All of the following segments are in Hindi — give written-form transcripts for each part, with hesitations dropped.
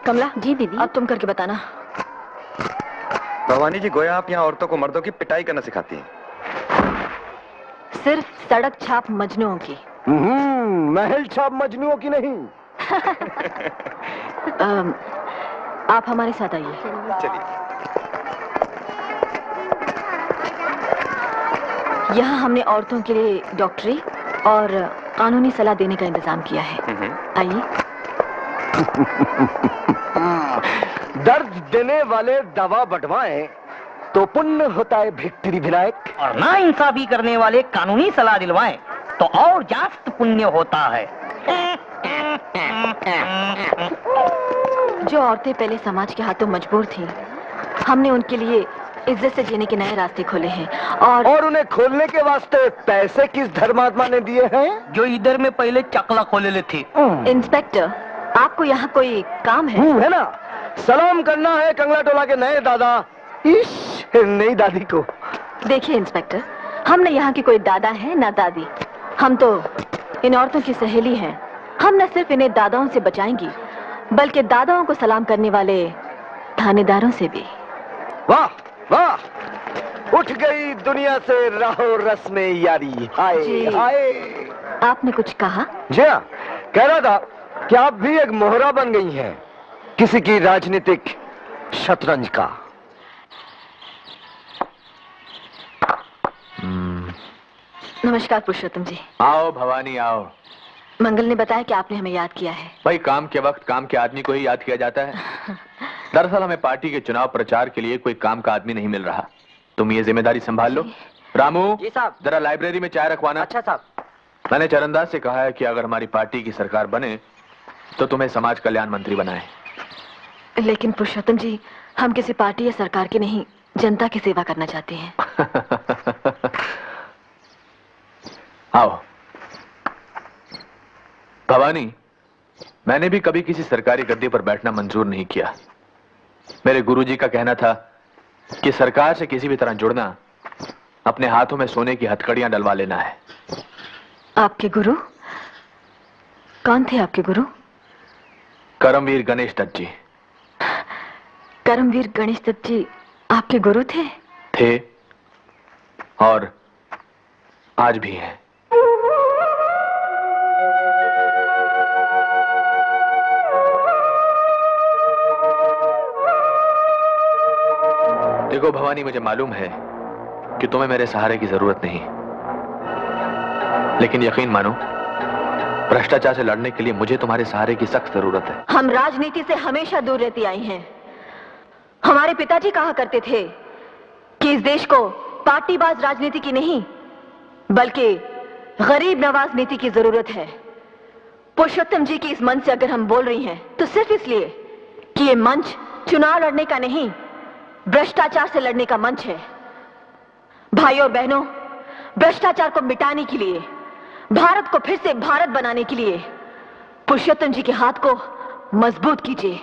कमला। जी दीदी। अब तुम करके बताना। भवानी जी, गोया आप यहाँ औरतों को मर्दों की पिटाई करना सिखाती हैं। सिर्फ सड़क छाप मजनुओं की। महल छाप मजनुओं की नहीं। आप हमारे साथ आइए। चलिए। यहाँ हमने औरतों के लिए डॉक्टरी और कानूनी सलाह देने का इंतजाम किया है। आइए। दर्द देने वाले दवा बंटवाएं तो पुण्य होता है भिक्ट्री विनायक, और ना इंसाफी करने वाले कानूनी सलाह दिलवाएं तो और जास्त पुण्य होता है। जो औरतें पहले समाज के हाथों मजबूर थीं, हमने उनके लिए इज्जत से जीने के नए रास्ते खोले हैं और उन्हें खोलने के वास्ते पैसे किस धर्मात्मा ने दिए हैं? जो इधर में पहले चकला खोले थे। इंस्पेक्टर, आपको यहाँ कोई काम है? है ना, सलाम करना है कंगला टोला के नए दादा नई दादी को। देखिए इंस्पेक्टर, हम न यहाँ की कोई दादा है ना दादी, हम तो इन औरतों की सहेली हैं। हम न सिर्फ इन्हें दादाओं से बचाएंगी, बल्कि दादाओं को सलाम करने वाले थानेदारों से भी। वाह वाह, उठ गई दुनिया से राहो रस्में यारी। हाय हाय। आपने कुछ कहा? जी हाँ, कह रहा था कि आप भी एक मोहरा बन गई हैं किसी की राजनीतिक शतरंज का। नमस्कार पुरुषोत्तम जी। आओ भवानी आओ। मंगल ने बताया कि आपने हमें याद किया है। भाई, काम के वक्त काम के आदमी को ही याद किया जाता है। दरअसल हमें पार्टी के चुनाव प्रचार के लिए कोई काम का आदमी नहीं मिल रहा। तुम ये जिम्मेदारी संभाल लो। रामू जी साहब। जरा लाइब्रेरी में चाय रखवाना। अच्छा साहब। मैंने चरणदास से कहा है कि अगर हमारी पार्टी की सरकार बने तो तुम्हें समाज कल्याण मंत्री बनाए। लेकिन पुरुषोत्तम जी, हम किसी पार्टी या सरकार की नहीं, जनता की सेवा करना चाहते हैं। आओ भवानी, मैंने भी कभी किसी सरकारी गद्दी पर बैठना मंजूर नहीं किया। मेरे गुरुजी का कहना था कि सरकार से किसी भी तरह जुड़ना अपने हाथों में सोने की हथकड़ियां डलवा लेना है। आपके गुरु कौन थे? आपके गुरु? करमवीर गणेश दत्त जी। करमवीर गणेश दत्त जी आपके गुरु थे? थे और आज भी हैं। देखो भवानी, मुझे मालूम है कि तुम्हें मेरे सहारे की जरूरत नहीं, लेकिन यकीन मानो, भ्रष्टाचार से लड़ने के लिए मुझे तुम्हारे सहारे की सख्त जरूरत है। हम राजनीति से हमेशा दूर रहती आई हैं। हमारे पिताजी कहा करते थे कि इस देश को पार्टीबाज राजनीति की नहीं, बल्कि गरीब नवाज नीति की जरूरत है। पुरुषोत्तम जी की इस मंच से अगर हम बोल रही हैं तो सिर्फ इसलिए कि ये मंच चुनाव लड़ने का नहीं, भ्रष्टाचार से लड़ने का मंच है। भाइयों और बहनों, भ्रष्टाचार को मिटाने के लिए, भारत को फिर से भारत बनाने के लिए पुरुषोत्तम जी के हाथ को मजबूत कीजिए।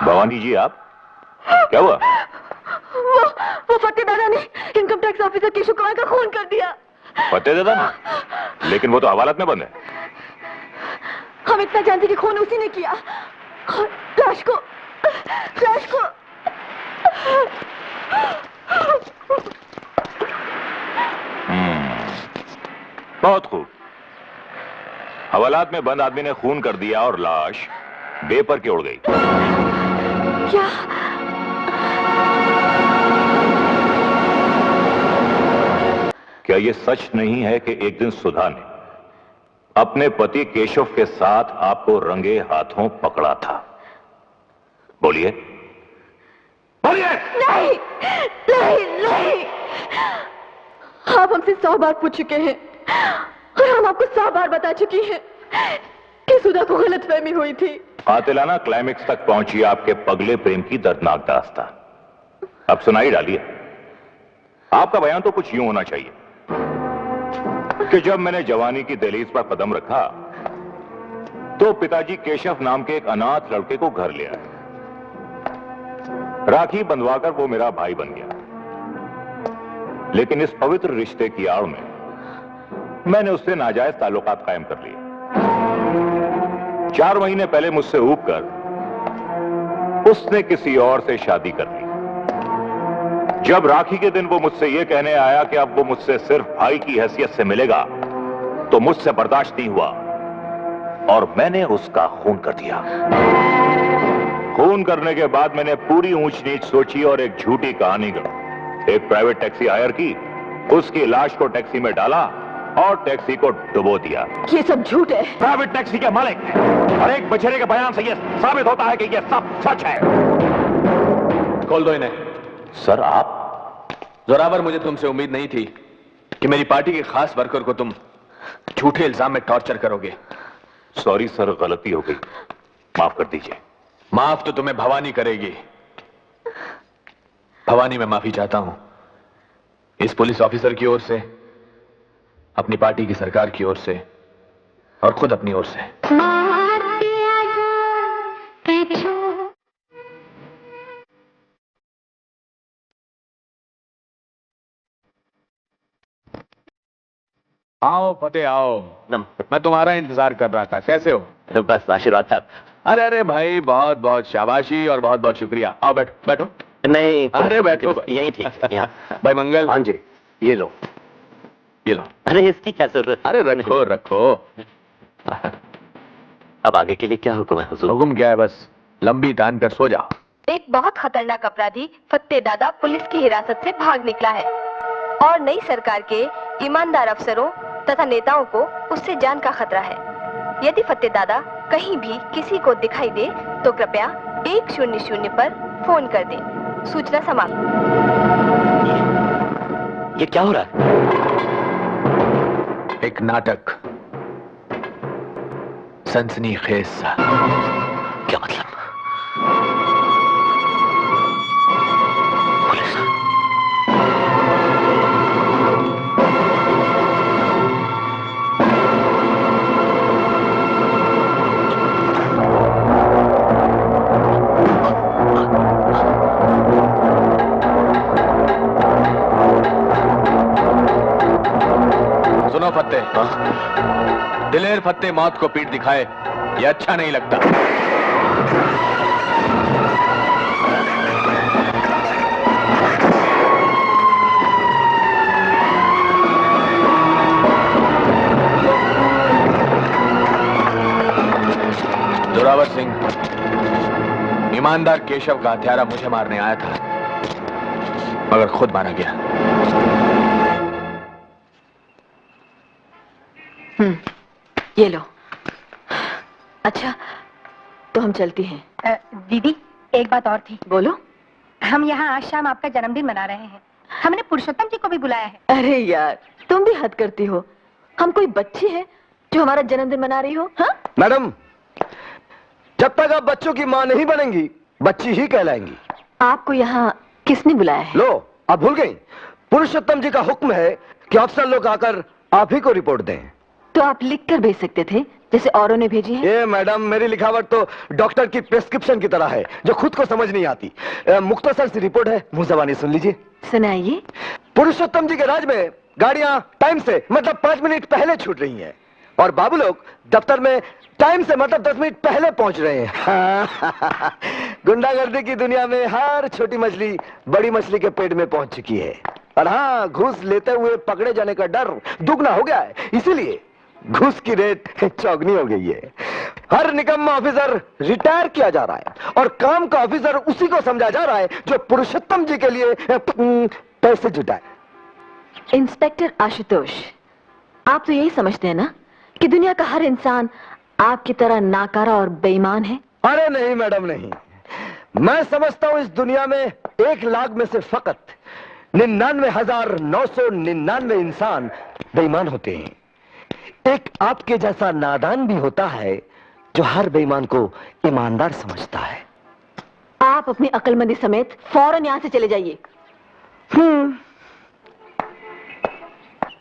भवानी जी, आप क्या हुआ? वो फतेह दादा ने income tax officer Keshav Kumar का खून कर दिया। फतेह दादा ने? लेकिन वो तो हवालात में बंद है। हम इतना जानते कि खून उसी ने किया। और लाश को बहुत खूब। हवालात में बंद आदमी ने खून कर दिया और लाश बेपर के उड़ गई। क्या? क्या ये सच नहीं है कि एक दिन सुधा ने अपने पति केशव के साथ आपको रंगे हाथों पकड़ा था? बोलिए बोलिए। नहीं नहीं नहीं, आप हमसे 100 बार पूछ चुके हैं और हम आपको 100 बार बता चुकी हैं कि सुधा को गलतफहमी हुई थी। कातिलाना क्लाइमेक्स तक पहुंची आपके पगले प्रेम की दर्दनाक दास्तान। अब सुनाई डालिए। आपका बयान तो कुछ यूं होना चाहिए कि जब मैंने जवानी की दहलीज पर कदम रखा तो पिताजी केशव नाम के एक अनाथ लड़के को घर ले आए। राखी बंधवाकर वो मेरा भाई बन गया। लेकिन इस पवित्र रिश्ते की आड़ में मैंने उससे नाजायज ताल्लुकात कायम कर लिए। 4 महीने पहले मुझसे ऊब कर उसने किसी और से शादी कर ली। जब राखी के दिन वो मुझसे यह कहने आया कि अब वो मुझसे सिर्फ भाई की हैसियत से मिलेगा तो मुझसे बर्दाश्त नहीं हुआ और मैंने उसका खून कर दिया। खून करने के बाद मैंने पूरी ऊंच नीच सोची और एक झूठी कहानी गढ़ी। एक प्राइवेट टैक्सी हायर की, उसकी लाश को टैक्सी में डाला और टैक्सी को डुबो दिया। ये सब झूठ है। प्राइवेट टैक्सी के मालिक और एक बछड़े के बयान से यह साबित होता है कि यह सब सच है। खोल दो इन्हें। सर आप? जोरावर, मुझे तुमसे उम्मीद नहीं थी कि मेरी पार्टी के खास वर्कर को तुम झूठे इल्जाम में टॉर्चर करोगे। सॉरी सर, गलती हो गई, माफ कर दीजिए। माफ तो तुम्हें भवानी करेगी। भवानी, मैं माफी चाहता हूं इस पुलिस ऑफिसर की ओर से, अपनी पार्टी की सरकार की ओर से और खुद अपनी ओर से। आओ फतेह आओ। मैं तुम्हारा इंतजार कर रहा था। कैसे हो? बस आशीर्वाद था। अरे अरे भाई, बहुत बहुत शाबाशी और बहुत बहुत शुक्रिया। आओ बैठो बैठो। नहीं, अरे बैठो। यही थी यहाँ। भाई मंगल। हाँ जी, ये लो। ये लो। अरे इसकी क्या जरूरत? अरे रखो रखो। अब आगे के लिए क्या हुक्म है हुजूर? हुक्म क्या है, बस लंबी तान कर सो जाओ। एक बहुत खतरनाक अपराधी फतेह दादा पुलिस की हिरासत से भाग निकला है और नई सरकार के ईमानदार अफसरों तथा नेताओं को उससे जान का खतरा है। यदि फतेह दादा कहीं भी किसी को दिखाई दे तो कृपया 100 पर फोन कर दें। सूचना समाप्त। ये क्या हो रहा है? एक नाटक, सनसनीखेज सा। क्या मतलब? सुनो फत्ते, दिलेर फत्ते मौत को पीठ दिखाए ये अच्छा नहीं लगता। जोरावर सिंह ईमानदार केशव का हत्यारा मुझे मारने आया था, मगर खुद मारा गया। ये लो। अच्छा, तो हम चलती हैं। दीदी, एक बात और थी। बोलो। हम यहाँ आज शाम आपका जन्मदिन मना रहे हैं। हमने पुरुषोत्तम जी को भी बुलाया है। अरे यार, तुम भी हद करती हो। हम कोई बच्ची है जो हमारा जन्मदिन मना रही हो? हाँ? मैडम, जब तक आप बच्चों की मां नहीं बनेंगी, बच्ची ही कहलाएंगी। आपको यहाँ किसने बुलाया है? लो, आप भूल गई। पुरुषोत्तम जी का हुक्म है कि अफसर लोग आकर आप ही को रिपोर्ट दें। तो आप लिख कर भेज सकते थे, जैसे औरों ने भेजी है। ये मैडम, मेरी लिखावट तो डॉक्टर की प्रिस्क्रिप्शन की तरह है, जो खुद को समझ नहीं आती। मुख्तसर सी रिपोर्ट है, मुंह ज़बानी सुन लीजिए। सुनाइए। पुरुषोत्तम जी के राज में गाड़ियां टाइम से मतलब 5 मिनट पहले छूट रही हैं, और बाबू लोग दफ्तर में टाइम से मतलब 10 मिनट पहले पहुंच रहे हैं। गुंडागर्दी की दुनिया में हर छोटी मछली बड़ी मछली के पेट में पहुंच चुकी है। और हाँ, घूस लेते हुए पकड़े जाने का डर दुगना हो गया है, इसीलिए घूस की रेट चौगनी हो गई है। हर निकम्मा ऑफिसर रिटायर किया जा रहा है, और काम का ऑफिसर उसी को समझा जा रहा है जो पुरुषोत्तम जी के लिए पैसे जुटाए। इंस्पेक्टर आशुतोष, आप तो यही समझते हैं ना कि दुनिया का हर इंसान आपकी तरह नाकारा और बेईमान है? अरे नहीं मैडम, नहीं। मैं समझता हूं इस दुनिया में 1 लाख में से फकत 99,999 इंसान बेईमान होते हैं। एक आपके जैसा नादान भी होता है जो हर बेईमान को ईमानदार समझता है। आप अपनी अक्लमंदी समेत फौरन यहां से चले जाइए।